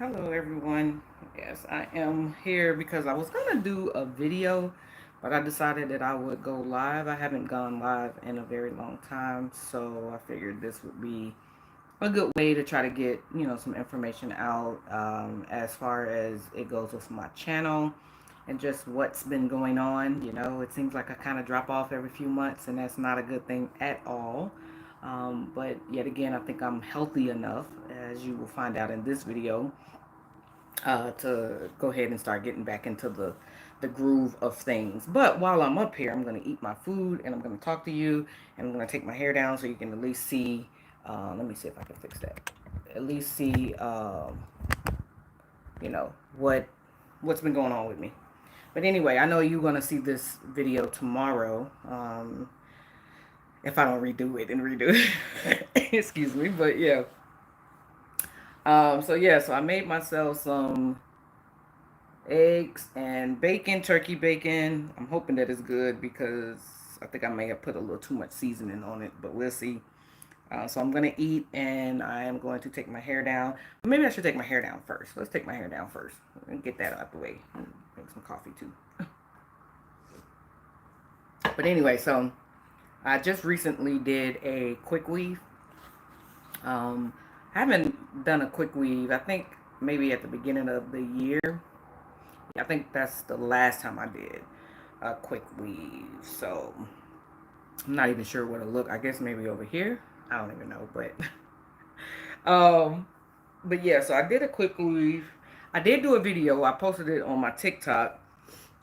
Hello everyone. Yes, I am here because I was gonna do a video, but I decided that I would go live. I haven't gone live in a very long time, so I figured this would be a good way to try to get, some information out as far as it goes with my channel and just what's been going on. It seems like I kind of drop off every few months, and that's not a good thing at all. But yet again, I think I'm healthy enough, as you will find out in this video, to go ahead and start getting back into the groove of things. But while I'm up here, I'm going to eat my food and I'm going to talk to you, and I'm going to take my hair down so you can at least see. Let me see if I can fix that. At least see, you know, what's been going on with me. But anyway, I know you're going to see this video tomorrow. If I don't redo it and redo it. Excuse me. But yeah. So I made myself some eggs and bacon, turkey bacon. I'm hoping that it's good because I think I may have put a little too much seasoning on it, but we'll see. So I'm going to eat, and I am going to take my hair down. Maybe I should take my hair down first. Let's take my hair down first and get that out the way. Make some coffee too. But anyway, so I just recently did a quick weave. I haven't done a quick weave. I think maybe at the beginning of the year. I think that's the last time I did a quick weave. So I'm not even sure where to look. I guess maybe over here. I don't even know, but um, but yeah. So I did a quick weave. I did do a video. I posted it on my TikTok.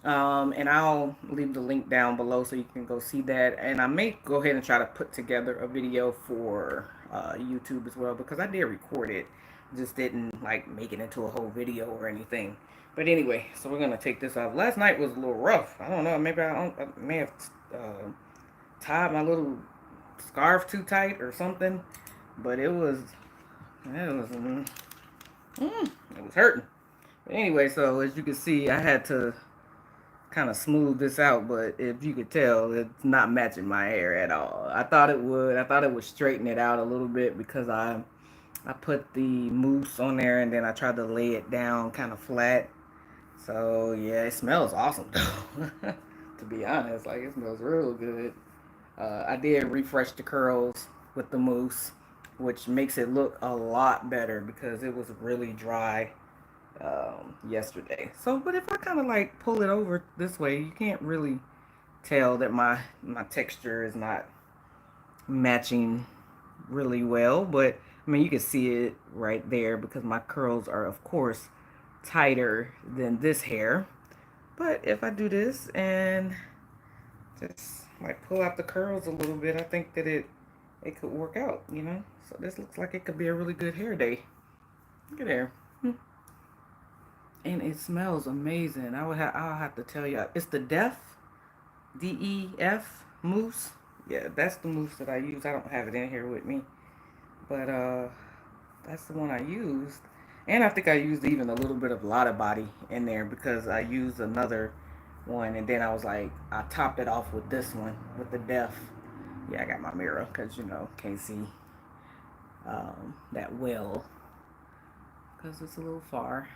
And I'll leave the link down below so you can go see that. And I may go ahead and try to put together a video for YouTube as well, because I did record it, just didn't like make it into a whole video or anything. But anyway, so we're gonna take this off. Last night was a little rough. I don't know. Maybe I may have tied my little scarf too tight or something, but it was hurting. But anyway, so as you can see, I had to kind of smooth this out, but if you could tell, it's not matching my hair at all. I thought it would. I thought it would straighten it out a little bit because I put the mousse on there and then I tried to lay it down kind of flat. So yeah, it smells awesome though. To be honest, like it smells real good. I did refresh the curls with the mousse, which makes it look a lot better because it was really dry yesterday. So, but if I kind of like pull it over this way, you can't really tell that my texture is not matching really well. But I mean, you can see it right there because my curls are, of course, tighter than this hair. But if I do this and just like pull out the curls a little bit, I think that it could work out, you know. So this looks like it could be a really good hair day. Look at there. And it smells amazing. I'll have to tell you, it's the DEF mousse. Yeah, that's the mousse that I use. I don't have it in here with me, but that's the one I used. And I think I used even a little bit of Lotta Body in there because I used another one, and then I was like, I topped it off with this one with the Def. Yeah, I got my mirror because can't see that well because it's a little far.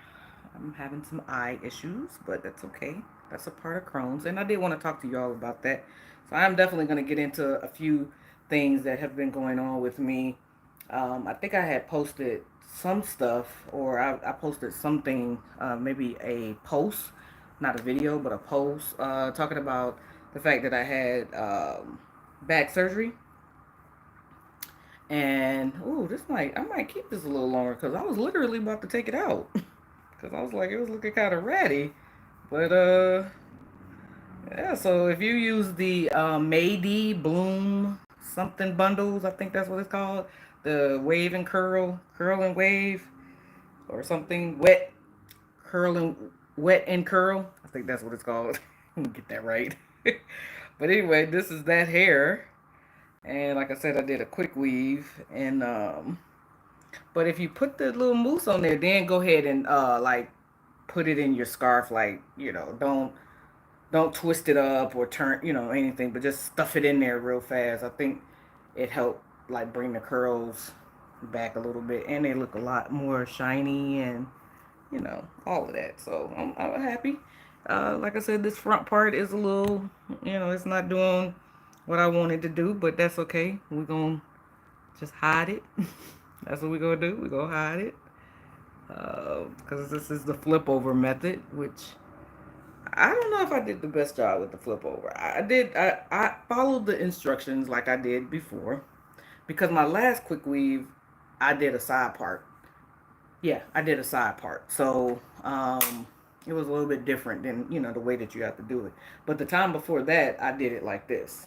I'm having some eye issues, but that's okay. That's a part of Crohn's, and I did want to talk to y'all about that. So I'm definitely going to get into a few things that have been going on with me. I think I had posted some stuff, or I posted something, maybe a post, not a video, but a post, talking about the fact that I had back surgery. And I might keep this a little longer because I was literally about to take it out. Because I was like, it was looking kind of ratty. But, yeah, so if you use the Mayday Bloom something bundles, I think that's what it's called. The Wave and Curl and Wave, or something. Wet and Curl. I think that's what it's called. Get that right. But anyway, this is that hair. And like I said, I did a quick weave. And, but if you put the little mousse on there, then go ahead and like put it in your scarf. Like don't twist it up or turn anything, but just stuff it in there real fast. I think it helped like bring the curls back a little bit, and they look a lot more shiny and you know, all of that. So I'm happy. Like I said, this front part is a little, you know, it's not doing what I wanted to do, but that's okay. We're going to just hide it. That's what we're going to do. We're going to hide it. Because this is the flip over method, which I don't know if I did the best job with the flip over. I followed the instructions like I did before, because my last quick weave, I did a side part. Yeah, I did a side part. So it was a little bit different than, you know, the way that you have to do it. But the time before that, I did it like this.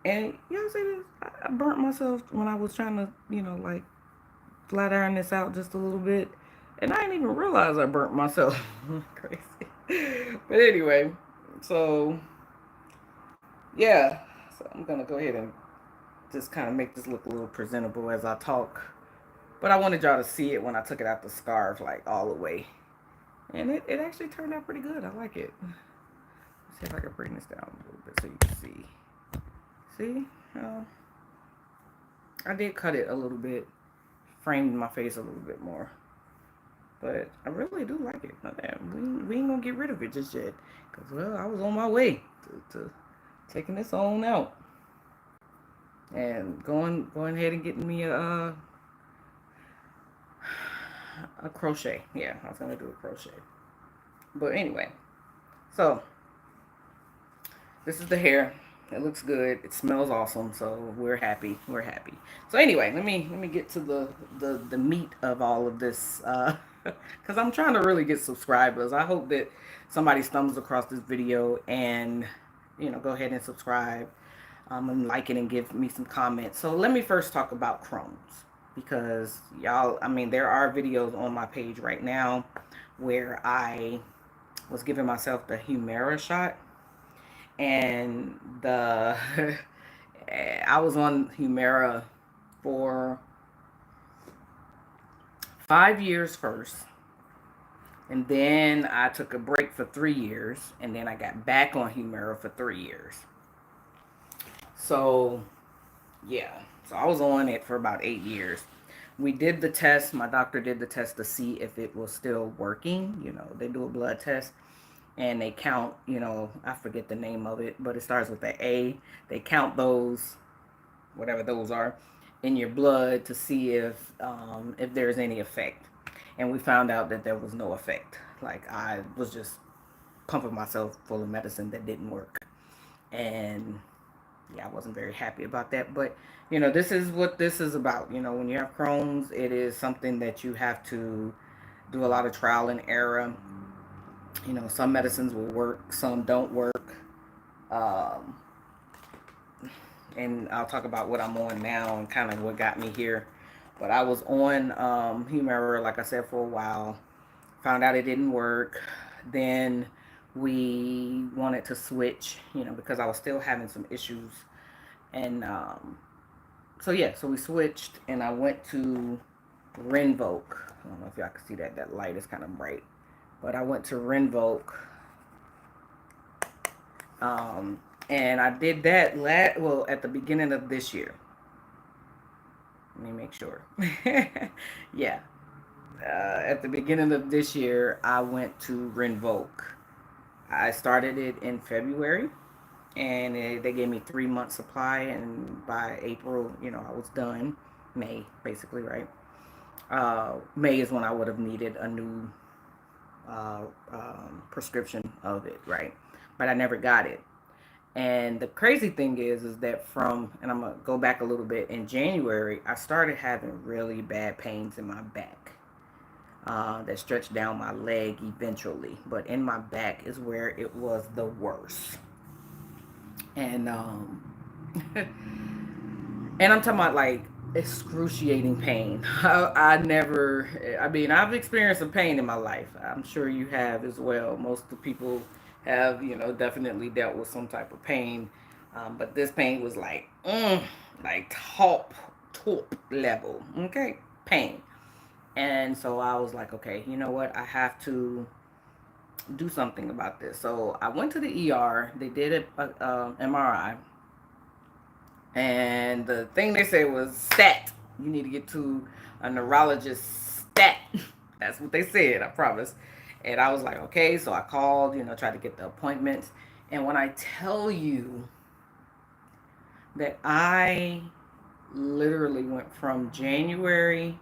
And you know what I'm saying? I burnt myself when I was trying to, you know, like flat iron this out just a little bit. And I didn't even realize I burnt myself. Crazy. But anyway, so yeah. So I'm going to go ahead and just kind of make this look a little presentable as I talk. But I wanted y'all to see it when I took it out the scarf, like all the way. And it actually turned out pretty good. I like it. Let's see if I can bring this down a little bit so you can see. See? I did cut it a little bit. Framed my face a little bit more. But I really do like it. We ain't gonna get rid of it just yet. Because, well, I was on my way to taking this on out. And going ahead and getting me a crochet. Yeah, I was gonna do a crochet. But anyway, so this is the hair. It looks good. It smells awesome. So we're happy. We're happy. So anyway, let me get to the meat of all of this, because I'm trying to really get subscribers. I hope that somebody stumbles across this video and, you know, go ahead and subscribe, and like it and give me some comments. So let me first talk about Crohn's, because y'all, I mean, there are videos on my page right now where I was giving myself the Humira shot, and the I was on Humira for 5 years first, and then I took a break for 3 years, and then I got back on Humira for 3 years. So yeah, so I was on it for about 8 years. We did the test. My doctor did the test to see if it was still working. You know, they do a blood test and they count, you know, I forget the name of it, but it starts with the A. They count those, whatever those are, in your blood to see if there's any effect. And we found out that there was no effect. Like, I was just pumping myself full of medicine that didn't work. And yeah, I wasn't very happy about that. But, you know, this is what this is about. You know, when you have Crohn's, it is something that you have to do a lot of trial and error. You know, some medicines will work, some don't work. Um, and I'll talk about what I'm on now and kind of what got me here. But I was on Humira, like I said, for a while. Found out it didn't work. Then we wanted to switch, you know, because I was still having some issues. And so yeah, so we switched, and I went to Rinvoq. I don't know if y'all can see that. That light is kind of bright. But I went to Rinvoq. And I did that at the beginning of this year. Let me make sure. Yeah. At the beginning of this year, I went to Rinvoq. I started it in February, and they gave me 3 months supply, and by April, you know, I was done. May, basically, right? May is when I would have needed a new prescription of it, right? But I never got it. And the crazy thing is that and I'm gonna go back a little bit. In January, I started having really bad pains in my back that stretched down my leg eventually. But in my back is where it was the worst. And and I'm talking about like excruciating pain. I mean, I've experienced some pain in my life. I'm sure you have as well. Most of the people have, you know, definitely dealt with some type of pain. But this pain was like top level, okay, pain. And so I was like, okay, you know what? I have to do something about this. So I went to the ER. They did a MRI. And the thing they said was stat. You need to get to a neurologist stat. That's what they said, I promise. And I was like, okay. So I called, tried to get the appointments. And when I tell you that I literally went from January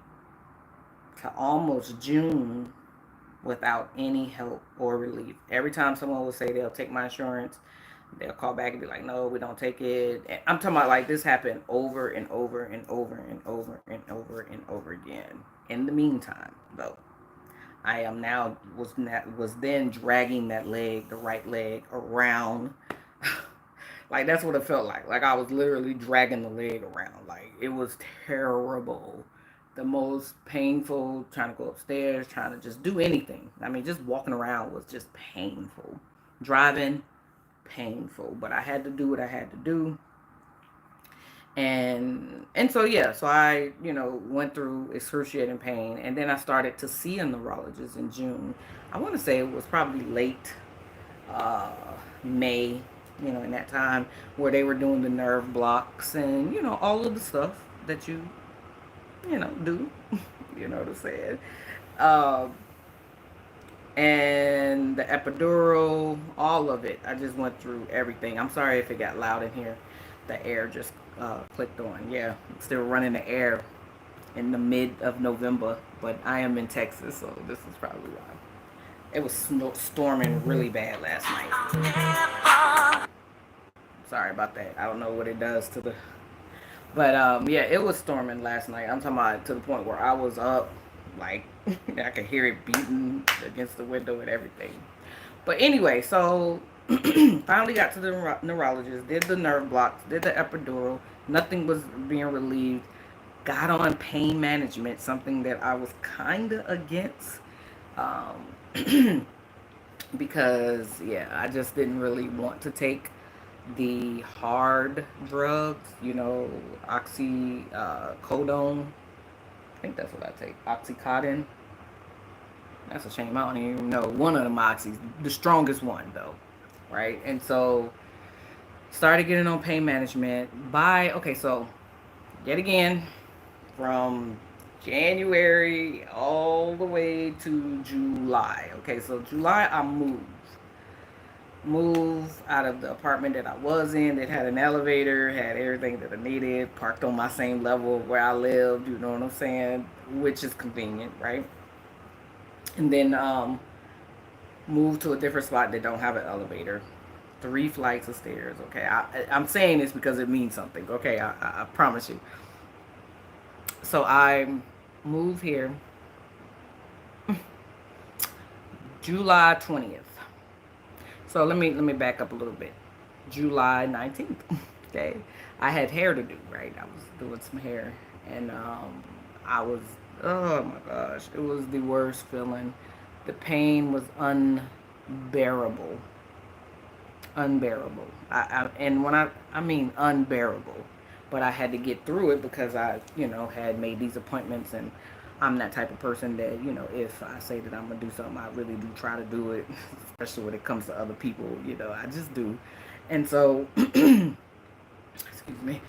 to almost June without any help or relief. Every time someone would say they'll take my insurance, they'll call back and be like, no, we don't take it. And I'm talking about like this happened over and over and over and over and over and over again. In the meantime, though, I am now was then dragging that leg, the right leg, around. Like that's what it felt like. Like I was literally dragging the leg around. Like it was terrible. The most painful, trying to go upstairs, trying to just do anything. I mean, just walking around was just painful. Driving, painful. But I had to do what I had to do. And so yeah, so I, went through excruciating pain, and then I started to see a neurologist in June. I want to say it was probably late uh, May, in that time where they were doing the nerve blocks and all of the stuff that you do. You know what I'm saying? Um, and the epidural, all of it. I just went through everything. I'm sorry if it got loud in here. The air just clicked on. Yeah, I'm still running the air in the mid of November, but I am in Texas, so this is probably why. It was storming really bad last night. Sorry about that. I don't know what it does to the. But yeah, it was storming last night. I'm talking about to the point where I was up, like I could hear it beating against the window and everything. But anyway, so finally got to the neurologist, did the nerve blocks, did the epidural. Nothing was being relieved. Got on pain management, something that I was kind of against. Um, because, yeah, I just didn't really want to take the hard drugs, oxycodone. I think that's what I take. Oxycodone. That's a shame. I don't even know. One of the moxies, the strongest one though, right? And so started getting on pain management okay, so yet again from January all the way to July. Okay, so July I moved out of the apartment that I was in that had an elevator, had everything that I needed, parked on my same level where I lived, you know what I'm saying, which is convenient, right? And then moved to a different spot that don't have an elevator. 3 flights of stairs. Okay, I'm saying this because it means something. Okay, I promise you. So I moved here July 20th. So let me back up a little bit. July 19th. Okay, I had hair to do. Right, I was doing some hair, and I was, oh my gosh, it was the worst feeling. The pain was unbearable. Unbearable. And when I mean unbearable, but I had to get through it because I, had made these appointments, and I'm that type of person that, if I say that I'm gonna do something, I really do try to do it, especially when it comes to other people, I just do. And so, excuse me.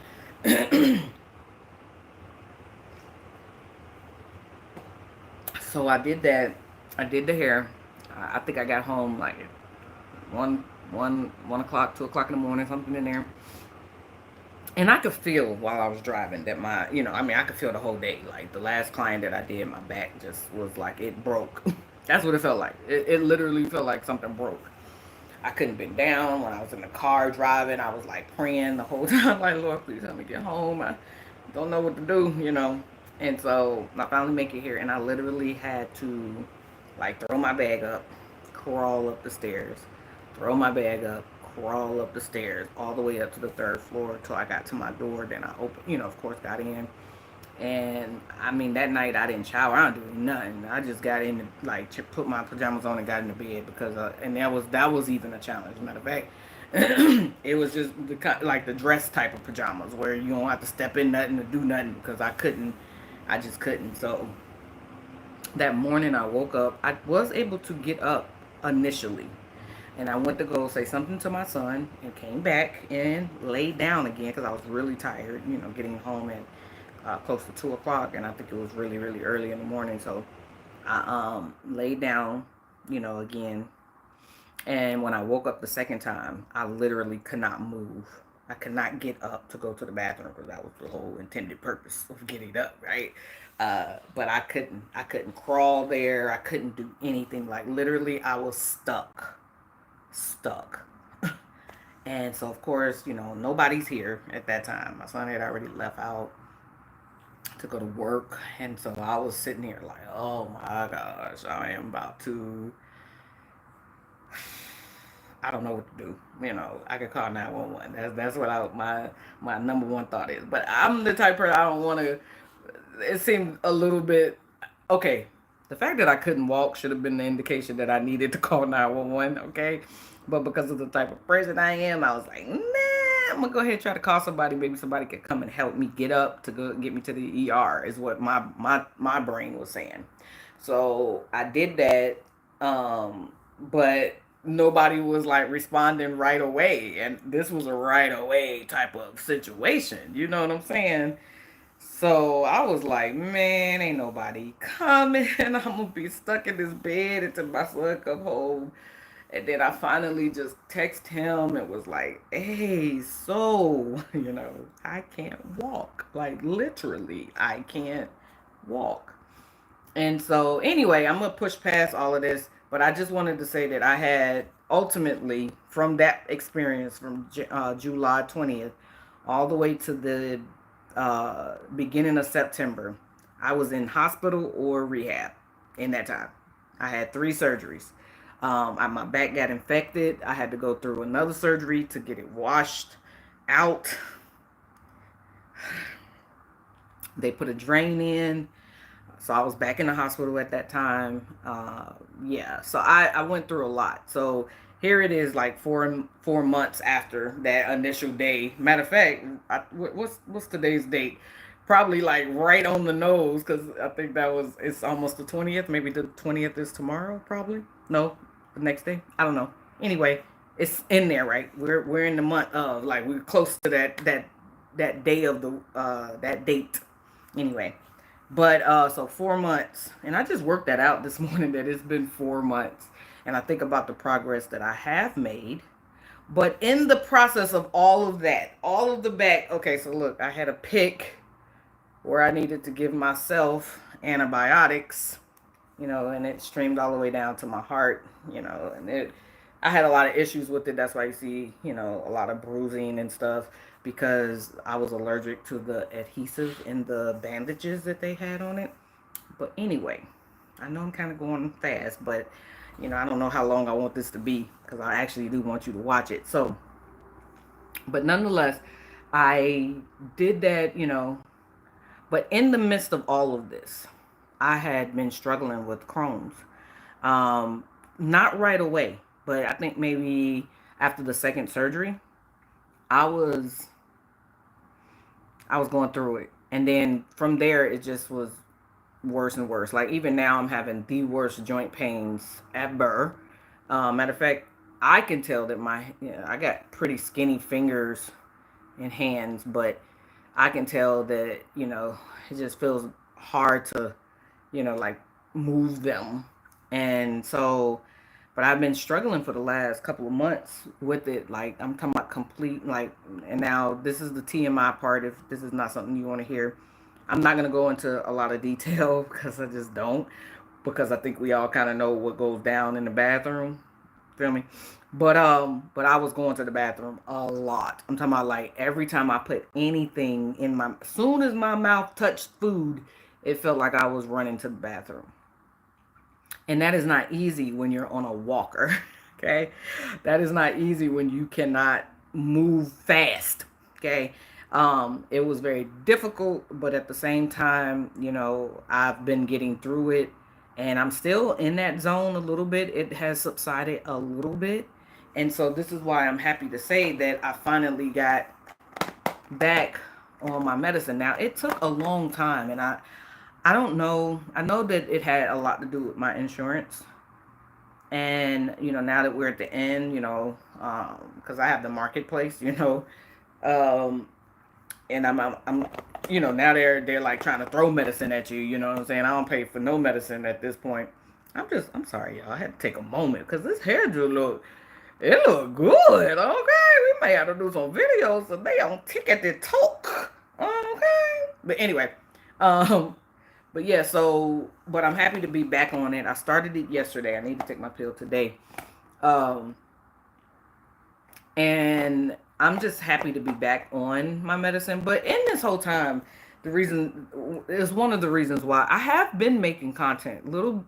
So I did that. I did the hair. I think I got home like 1 o'clock, 2 o'clock in the morning, something in there. And I could feel while I was driving that I could feel the whole day. Like the last client that I did, my back just was like it broke. That's what it felt like. It literally felt like something broke. I couldn't bend down when I was in the car driving. I was like praying the whole time, like, Lord, please help me get home. I don't know what to do. And so I finally make it here, and I literally had to like throw my bag up, crawl up the stairs, throw my bag up, crawl up the stairs, all the way up to the 3rd floor till I got to my door. Then I opened, of course, got in. And I mean, that night I didn't shower. I didn't do nothing. I just got in, like, put my pajamas on and got in the bed because, and that was even a challenge. Matter of fact, it was just like the dress type of pajamas where you don't have to step in nothing to do nothing because I just couldn't. So that morning I woke up. I was able to get up initially, and I went to go say something to my son and came back and laid down again because I was really tired, getting home at close to 2 o'clock, and I think it was really, really early in the morning. So I laid down, again. And when I woke up the second time, I literally could not move. I could not get up to go to the bathroom because that was the whole intended purpose of getting up, right? But I couldn't. I couldn't crawl there. I couldn't do anything. Like literally, I was stuck. And so, of course, nobody's here at that time. My son had already left out to go to work, and so I was sitting here like, oh my gosh, I am about to. I don't know what to do. I could call 911. That's what my number one thought is. But I'm the type of person I don't want to. It seemed a little bit okay. The fact that I couldn't walk should have been the indication that I needed to call 911. Okay, but because of the type of person I am, I was like, nah. I'm gonna go ahead and try to call somebody. Maybe somebody could come and help me get up to go get me to the ER. Is what my brain was saying. So I did that. But nobody was like responding right away, and this was a right away type of situation. You know what I'm saying? So I was like, man, ain't nobody coming. I'm gonna be stuck in this bed until my son come home. And then I finally just text him and was like, hey, so, I can't walk. Like literally, I can't walk. And so, anyway, I'm going to push past all of this, but I just wanted to say that I had ultimately, from that experience from July 20th all the way to the beginning of September, I was in hospital or rehab in that time. I had 3 surgeries. My back got infected. I had to go through another surgery to get it washed out. They put a drain in. So I was back in the hospital at that time. Yeah, so I went through a lot. So here it is, like 4 months after that initial day. Matter of fact, what's today's date? Probably like right on the nose, because I think it's almost the 20th. Maybe the 20th is tomorrow. Probably no, the next day. I don't know. Anyway, it's in there, right? We're in the month of, like, we're close to that day of the that date. Anyway, but so 4 months, and I just worked that out this morning that it's been 4 months, and I think about the progress that I have made. But in the process of all of that, all of the back, okay, so look, I had a pick where I needed to give myself antibiotics, and it streamed all the way down to my heart, and I had a lot of issues with it. That's why you see, a lot of bruising and stuff, because I was allergic to the adhesive in the bandages that they had on it. But anyway, I know I'm kind of going fast, but I don't know how long I want this to be, because I actually do want you to watch it. So, but nonetheless, I did that, but in the midst of all of this, I had been struggling with Crohn's. Um, Not right away, but I think maybe after the second surgery, I was I was going through it. And then from there it just was worse and worse. Like even now I'm having the worst joint pains ever. Matter of fact, I can tell that I got pretty skinny fingers and hands, but I can tell that, it just feels hard to, like move them. And so, but I've been struggling for the last couple of months with it. Like I'm talking about complete, like, and now this is the TMI part. If this is not something you want to hear, I'm not going to go into a lot of detail because I just don't, because I think we all kind of know what goes down in the bathroom. Feel me? But I was going to the bathroom a lot. I'm talking about like every time I put anything in as soon as my mouth touched food, it felt like I was running to the bathroom. And that is not easy when you're on a walker. Okay? That is not easy when you cannot move fast. Okay? It was very difficult, but at the same time, I've been getting through it, and I'm still in that zone a little bit. It has subsided a little bit. And so this is why I'm happy to say that I finally got back on my medicine. Now, it took a long time, and I don't know. I know that it had a lot to do with my insurance. And, now that we're at the end, because I have the marketplace, um, and I'm you know, now they're like trying to throw medicine at you. You know what I'm saying? I don't pay for no medicine at this point. I'm sorry, y'all. I had to take a moment because this hair do look, it look good. Okay, we may have to do some videos so they on ticket to talk. Okay, but anyway, um, but yeah. So, but I'm happy to be back on it. I started it yesterday. I need to take my pill today. Um, and I'm just happy to be back on my medicine. But in this whole time, the reason is one of the reasons why I have been making content, little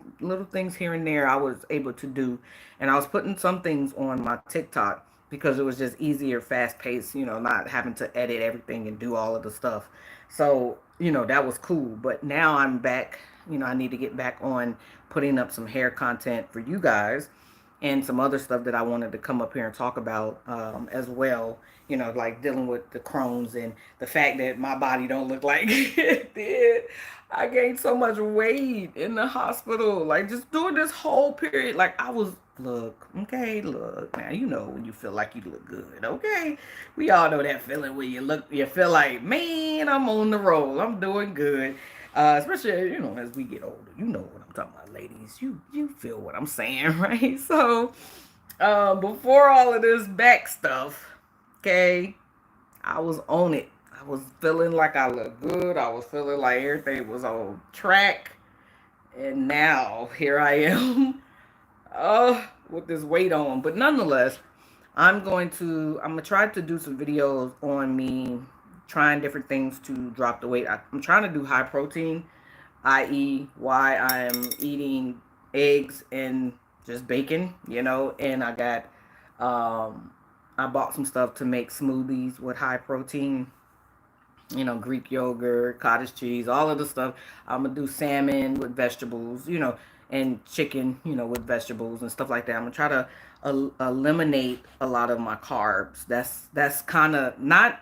things here and there I was able to do, and I was putting some things on my TikTok because it was just easier, fast paced, you know, not having to edit everything and do all of the stuff. So, you know, that was cool. But now I'm back, you know, I need to get back on putting up some hair content for you guys and some other stuff that I wanted to come up here and talk about as well. You know, like dealing with the Crohn's and the fact that my body don't look like it did. I gained so much weight in the hospital, like just during this whole period. Like I was, look, okay, look. Now you know when you feel like you look good, okay. We all know that feeling when you feel like, man, I'm on the roll, I'm doing good. Especially, you know, as we get older, you know what I'm talking about, ladies. You feel what I'm saying, right? So, before all of this back stuff, okay, I was on it. I was feeling like I looked good. I was feeling like everything was on track. And now here I am, with this weight on. But nonetheless, I'm gonna try to do some videos on me trying different things to drop the weight. I'm trying to do high protein, i.e., why I'm eating eggs and just bacon, you know. And um, I bought some stuff to make smoothies with high protein, you know, Greek yogurt, cottage cheese, all of the stuff. I'm gonna do salmon with vegetables, you know, and chicken, you know, with vegetables and stuff like that. I'm gonna try to eliminate a lot of my carbs. That's kind of not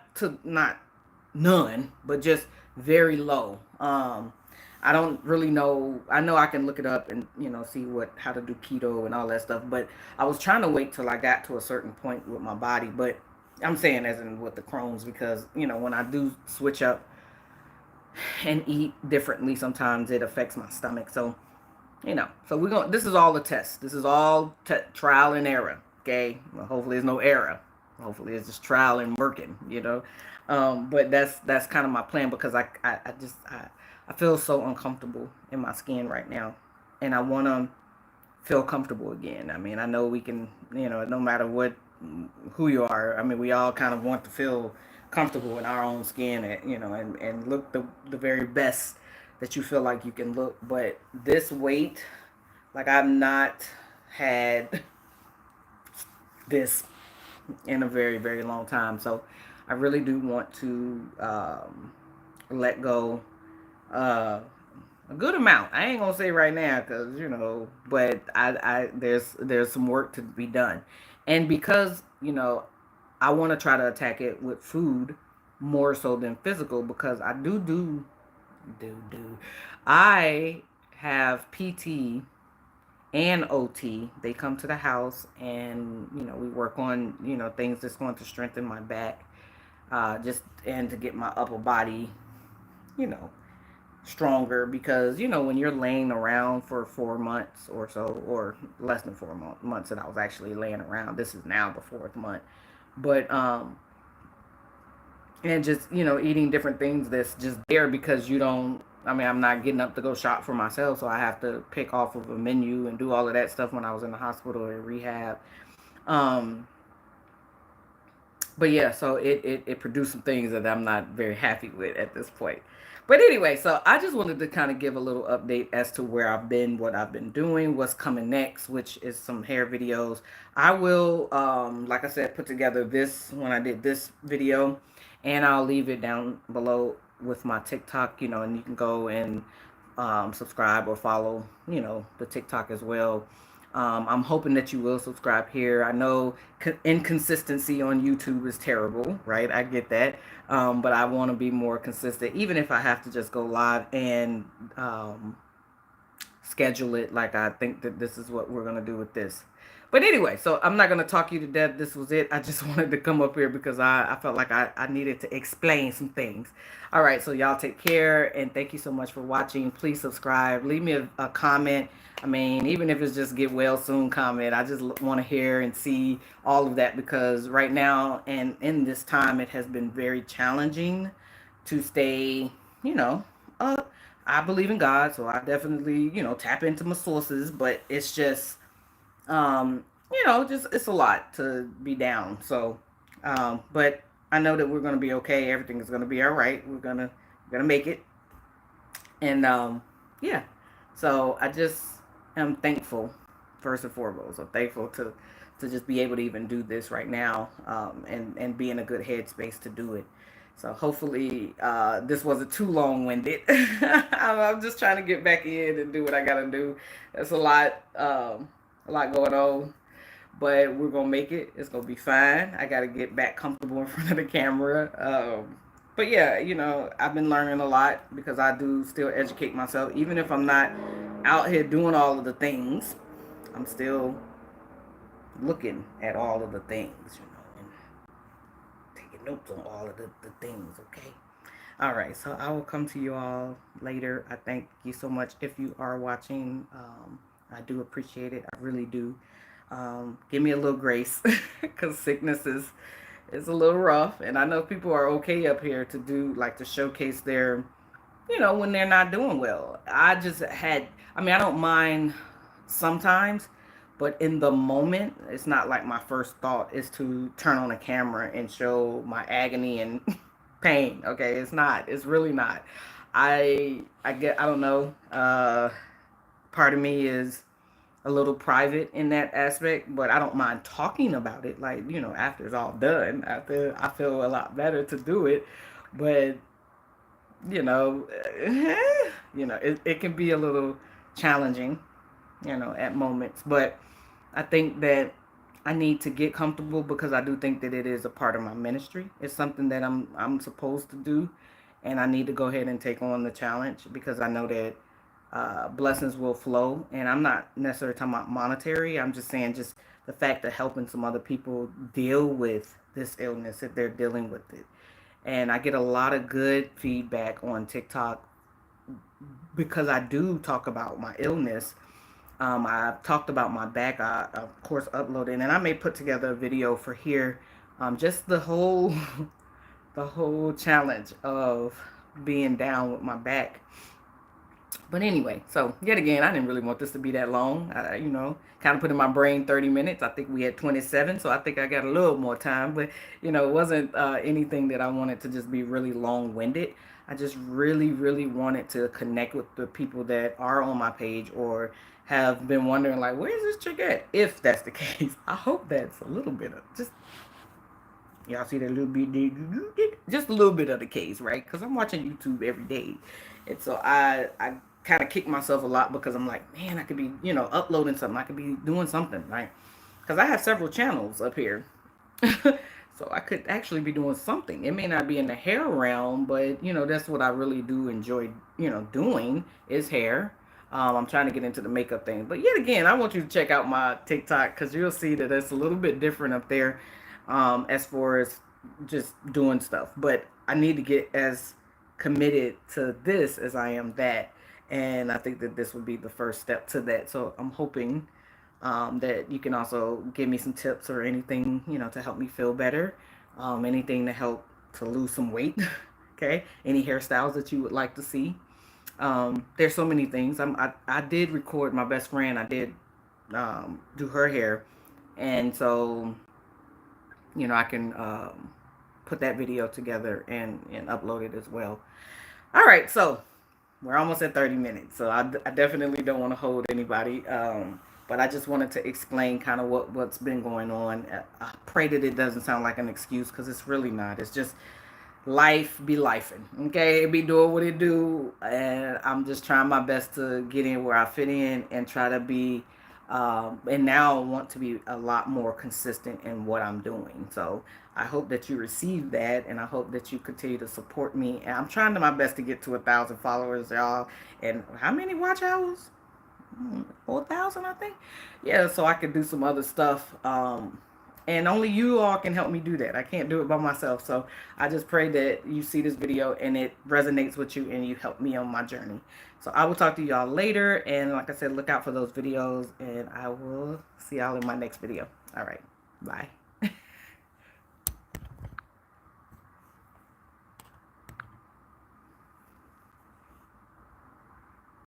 none, but just very low. I don't really know. I know I can look it up and, you know, see what how to do keto and all that stuff. But I was trying to wait till I got to a certain point with my body. But I'm saying as in with the Crohn's because, you know, when I do switch up and eat differently, sometimes it affects my stomach. So, you know, so we're going. This is all a test. This is all trial and error. Okay. Well, hopefully there's no error. Hopefully it's just trial and working. You know, but that's kind of my plan because I feel so uncomfortable in my skin right now, and I want to feel comfortable again. I mean, I know we can, you know, no matter what, who you are. I mean, we all kind of want to feel comfortable in our own skin, and, you know, and look the very best that you feel like you can look. But this weight, like I've not had this in a very very long time. So I really do want to let go. A good amount. I ain't gonna say right now because, you know, but I there's some work to be done, and because, you know, I want to try to attack it with food more so than physical because I do I have PT and OT. They come to the house and, you know, we work on, you know, things that's going to strengthen my back, just and to get my upper body, you know, stronger because, you know, when you're laying around for 4 months or so, or less than 4 months that I was actually laying around, this is now the fourth month, but and just, you know, eating different things that's just there because you don't, I mean, I'm not getting up to go shop for myself, so I have to pick off of a menu and do all of that stuff when I was in the hospital or rehab. um but yeah, so it produced some things that I'm not very happy with at this point. But anyway, so I just wanted to kind of give a little update as to where I've been, what I've been doing, what's coming next, which is some hair videos. I will, like I said, put together this when I did this video, and I'll leave it down below with my TikTok, you know, and you can go and subscribe or follow, you know, the TikTok as well. I'm hoping that you will subscribe here. I know inconsistency on YouTube is terrible, right? I get that. But I want to be more consistent, even if I have to just go live and schedule it. Like I think that this is what we're going to do with this. But anyway, so I'm not going to talk you to death. This was it. I just wanted to come up here because I felt like I needed to explain some things. All right, so y'all take care, and thank you so much for watching. Please subscribe. Leave me a comment. I mean, even if it's just get well soon comment, I just want to hear and see all of that, because right now and in this time, it has been very challenging to stay, you know, I believe in God, so I definitely, tap into my sources, but it's just, just it's a lot to be down. So, but I know that we're gonna be okay. Everything is gonna be all right. We're gonna make it, and yeah. So I just am thankful, first and foremost. I'm thankful to just be able to even do this right now, and be in a good headspace to do it. So hopefully this wasn't too long-winded. I'm just trying to get back in and do what I gotta do. There's a lot going on, but we're gonna make it. It's gonna be fine. I gotta get back comfortable in front of the camera. But yeah, I've been learning a lot because I do still educate myself, even if I'm not out here doing all of the things. I'm still looking at all of the things, and taking notes on all of the things. Okay. All right, so I will come to you all later. I thank you so much if you are watching. I do appreciate it. I really do. Give me a little grace because sickness is a little rough, and I know people are okay up here to do like to showcase their, when they're not doing well. I don't mind sometimes, but in the moment, it's not like my first thought is to turn on a camera and show my agony and pain. Okay, it's not. It's really not. I don't know. Part of me is a little private in that aspect, but I don't mind talking about it. Like, after it's all done, after I feel a lot better to do it. But you know, it can be a little challenging, at moments. But I think that I need to get comfortable because I do think that it is a part of my ministry. It's something that I'm supposed to do, and I need to go ahead and take on the challenge because I know that blessings will flow. And I'm not necessarily talking about monetary. I'm just saying just the fact of helping some other people deal with this illness if they're dealing with it. And I get a lot of good feedback on TikTok because I do talk about my illness. I've talked about my back. I, of course, uploaded, and I may put together a video for here. Just the whole, the whole challenge of being down with my back. But anyway, so yet again, I didn't really want this to be that long. Kind of put in my brain 30 minutes. I think we had 27, so I think I got a little more time. But, it wasn't anything that I wanted to just be really long-winded. I just really, really wanted to connect with the people that are on my page or have been wondering, like, where's this chick at? If that's the case. I hope that's a little bit of just, y'all see that little bit, just a little bit of the case, right? Because I'm watching YouTube every day. And so I kind of kick myself a lot because I'm like, man, I could be, uploading something. I could be doing something, right? Because I have several channels up here. So I could actually be doing something. It may not be in the hair realm, but, that's what I really do enjoy, doing is hair. I'm trying to get into the makeup thing. But yet again, I want you to check out my TikTok because you'll see that it's a little bit different up there as far as just doing stuff. But I need to get as committed to this as I am that. And I think that this would be the first step to that. So I'm hoping that you can also give me some tips or anything, to help me feel better. Anything to help to lose some weight. Okay. Any hairstyles that you would like to see. There's so many things. I did record my best friend. I did do her hair. And so, I can put that video together and upload it as well. All right. So we're almost at 30 minutes. So I definitely don't want to hold anybody. But I just wanted to explain kind of what's been going on. I pray that it doesn't sound like an excuse because it's really not. It's just life be lifing, okay? It be doing what it do, and I'm just trying my best to get in where I fit in and try to be, and now I want to be a lot more consistent in what I'm doing. So I hope that you receive that, and I hope that you continue to support me. And I'm trying my best to get to 1,000 followers, y'all. And how many watch hours? 4,000, I think. Yeah, so I could do some other stuff. And only you all can help me do that. I can't do it by myself. So I just pray that you see this video and it resonates with you and you help me on my journey. So I will talk to y'all later. And like I said, look out for those videos and I will see y'all in my next video. All right. Bye.